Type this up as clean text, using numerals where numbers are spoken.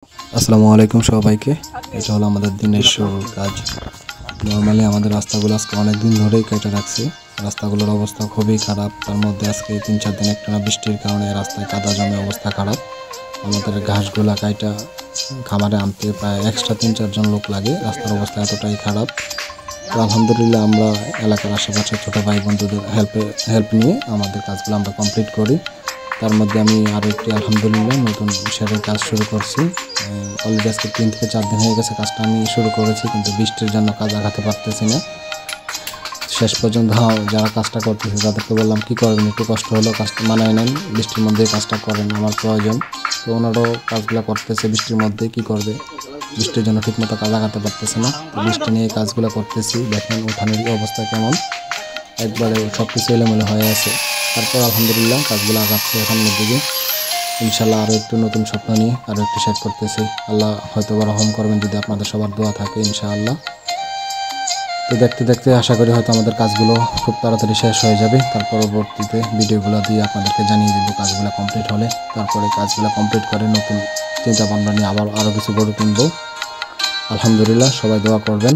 আসসালামু আলাইকুম সবাইকে। এটা হলো আমাদের দিনের শুরুর কাজ। নরমালি আমাদের রাস্তাগুলো আজকে অনেক দিন ধরেই কেটে রাখছি। রাস্তাগুলোর অবস্থা খুবই খারাপ। তার মধ্যে আজকে 3-4 দিন একটানা বৃষ্টির কারণে রাস্তায় কাদা জমে অবস্থা খারাপ। আমাদের ঘাসগুলা কাইটা খামারে আনতে প্রায় এক্সট্রা 3-4 জন লোক লাগে। রাস্তার অবস্থা এতটাই খারাপ। তো আলহামদুলিল্লাহ আমরা এলাকার আশেপাশে ছোটো ভাই বন্ধুদের হেল্প নিয়ে আমাদের কাজগুলো আমরা কমপ্লিট করি। তার মধ্যে আমি আরও একটি আলহামদুলিল্লাহ নতুন শেডের কাজ শুরু করছি। অলরেডি আজকে 3 থেকে 4 দিন হয়ে গেছে কাজটা আমি শুরু করেছি, কিন্তু বৃষ্টির জন্য কাজ আগাতে পারতেছি না। শেষ পর্যন্ত যারা কাজটা করতেছে তাদেরকে বললাম কী করবেন, একটু কষ্ট হলেও কাজটা মানায় নেন, বৃষ্টির মধ্যেই কাজটা করেন, আমার প্রয়োজন। তো ওনারাও কাজগুলো করতেছে বৃষ্টির মধ্যে, কি করবে, বৃষ্টির জন্য ঠিকমতো কাজ আগাতে পারতেছে না। তো বৃষ্টি নিয়ে কাজগুলো করতেছি। দেখেন উঠানের অবস্থা কেমন, একবারে সব কিছু এলোমেলো হয়ে আছে। তারপর আলহামদুলিল্লাহ কাজগুলো আগাচ্ছে সামনের দিকে। ইনশাল্লাহ আরও একটু নতুন স্বপ্ন নিয়ে আরও একটু শেড করতেছি। আল্লাহ হয়তো বা রহম করবেন যদি আপনাদের সবার দোয়া থাকে ইনশাআল্লাহ। তো দেখতে দেখতে আশা করি হয়তো আমাদের কাজগুলো খুব তাড়াতাড়ি শেষ হয়ে যাবে। তার পরবর্তীতে ভিডিওগুলো দিয়ে আপনাদেরকে জানিয়ে দেবো কাজগুলো কমপ্লিট হলে। তারপরে কাজগুলো কমপ্লিট করে নতুন চিন্তা ভাবনা নিয়ে আরও কিছু গরু কিনবো। আলহামদুলিল্লাহ, সবাই দোয়া করবেন।